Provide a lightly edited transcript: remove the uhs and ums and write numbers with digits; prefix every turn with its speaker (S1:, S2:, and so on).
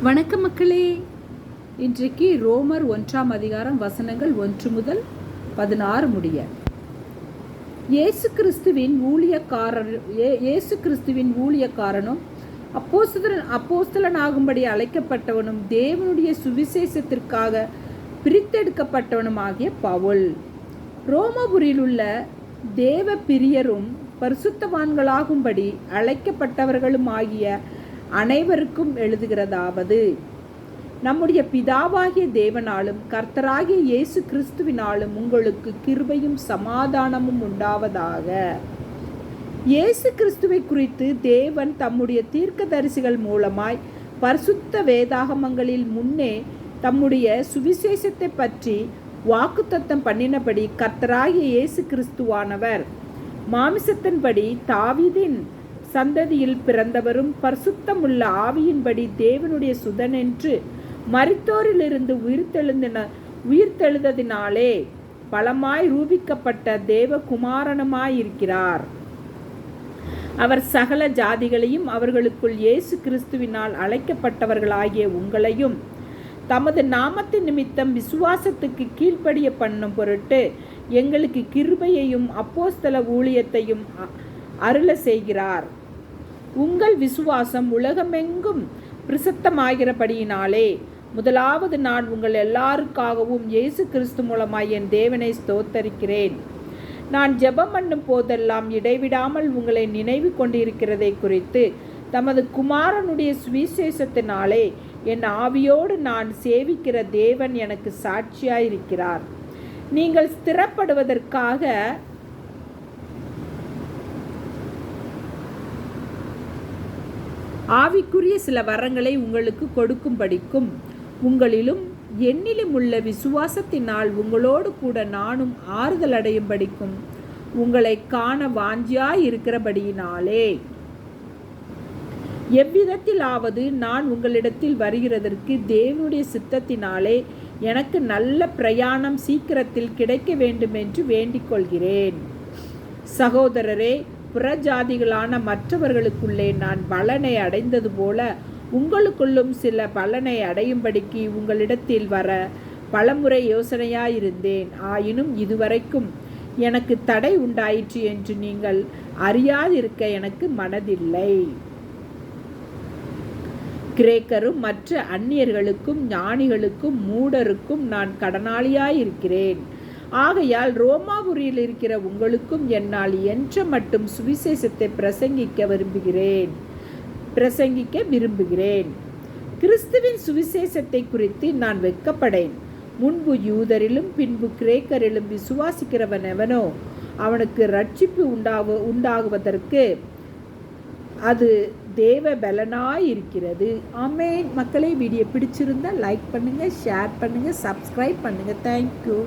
S1: வணக்கம் மக்களே. இன்றைக்கு ரோமர் 1 அதிகாரம் வசனங்கள் 1 முதல் 16 முடிய. இயேசு கிறிஸ்துவின் ஊழியக்காரனும் அப்போஸ்தலனாகும்படி அழைக்கப்பட்டவனும் தேவனுடைய சுவிசேஷத்திற்காக பிரித்தெடுக்கப்பட்டவனுமாகிய பவுல், ரோமபுரியிலுள்ள தேவ பிரியரும் பரிசுத்தவான்களாகும்படி அழைக்கப்பட்டவர்களும் ஆகிய அனைவருக்கும் எழுதுகிறதாவது: நம்முடைய பிதாவாகிய தேவனாலும் கர்த்தராகிய இயேசு கிறிஸ்துவினாலும் உங்களுக்கு கிருபையும் சமாதானமும் உண்டாவதாக. இயேசு கிறிஸ்துவை குறித்து தேவன் தம்முடைய தீர்க்கதரிசிகள் மூலமாய் பரிசுத்த வேதாகமங்களில் முன்னே தம்முடைய சுவிசேஷத்தை பற்றி வாக்குத்தத்தம் பண்ணினபடி கர்த்தராகிய இயேசு கிறிஸ்துவானவர் மாமிசத்தின்படி தாவீதின் சந்ததியில் பிறந்தவரும் பரிசுத்தமுள்ள ஆவியின்படி தேவனுடைய சுதனென்று மரித்தோரிலிருந்து உயிர்த்தெழுந்ததினாலே பலமாய் ரூபிக்கப்பட்ட தேவகுமாரனுமாயிருக்கிறார். அவர் சகல ஜாதிகளையும் அவர்களுக்குள் இயேசு கிறிஸ்துவினால் அழைக்கப்பட்டவர்களாகிய உங்களையும் தமது நாமத்தின் நிமித்தம் விசுவாசத்துக்கு கீழ்ப்படிய பண்ணும் பொருட்டு எங்களுக்கு கிருபையையும் அப்போஸ்தல ஊழியத்தையும் அருள செய்கிறார். உங்கள் விசுவாசம் உலகமெங்கும் பிரசித்தமாகிறபடியினாலே முதலாவது நான் உங்கள் எல்லாருக்காகவும் இயேசு கிறிஸ்து மூலமாய் என் தேவனை ஸ்தோத்தரிக்கிறேன். நான் ஜெபம் பண்ணும் போதெல்லாம் இடைவிடாமல் உங்களை நினைவு கொண்டிருக்கிறதை குறித்து தமது குமாரனுடைய சுவிசேஷத்தினாலே என் ஆவியோடு நான் சேவிக்கிற தேவன் எனக்கு சாட்சியாயிருக்கிறார். நீங்கள் ஸ்திரப்படுவதற்காக ஆவிக்குரிய சில வரங்களை உங்களுக்கு கொடுக்கும்படிக்கும் உங்களிலும் என்னிலும் உள்ள விசுவாசத்தினால் உங்களோடு கூட நானும் ஆறுதல் அடையும்படிக்கும் உங்களை காண வாஞ்சியாய் இருக்கிறபடியினாலே எவ்விதத்திலாவது நான் உங்களிடத்தில் வருகிறதற்கு தேவனுடைய சித்தத்தினாலே எனக்கு நல்ல பிரயாணம் சீக்கிரத்தில் கிடைக்க வேண்டும் என்று வேண்டிக் கொள்கிறேன். சகோதரரே, புறஜாதிகளான மற்றவர்களுக்குள்ளே நான் பலனை அடைந்தது போல உங்களுக்குள்ளும் சில பலனை அடையும்படிக்கு உங்களிடத்தில் வர பலமுறை யோசனையாயிருந்தேன். ஆயினும் இதுவரைக்கும் எனக்கு தடை உண்டாயிற்று என்று நீங்கள் அறியாதிருக்க எனக்கு மனதில்லை. கிரேக்கரும் மற்ற அந்நியர்களுக்கும் ஞானிகளுக்கும் மூடருக்கும் நான் கடனாளியாயிருக்கிறேன். ஆகையால் ரோமாபுரியில் இருக்கிற உங்களுக்கும் என்னால் என்ற மட்டும் சுவிசேஷத்தை பிரசங்கிக்க விரும்புகிறேன். கிறிஸ்துவின் சுவிசேஷத்தை குறித்து நான் வெட்கப்படேன். முன்பு யூதரிலும் பின்பு கிரேக்கரிலும் விசுவாசிக்கிறவன் எவனோ அவனுக்கு ரட்சிப்பு உண்டாகுவதற்கு அது தேவ பலனாய் இருக்கிறது. ஆமென். மக்களே, வீடியோ பிடிச்சிருந்தா லைக் பண்ணுங்க, ஷேர் பண்ணுங்க, சப்ஸ்கிரைப் பண்ணுங்க. தேங்க்யூ.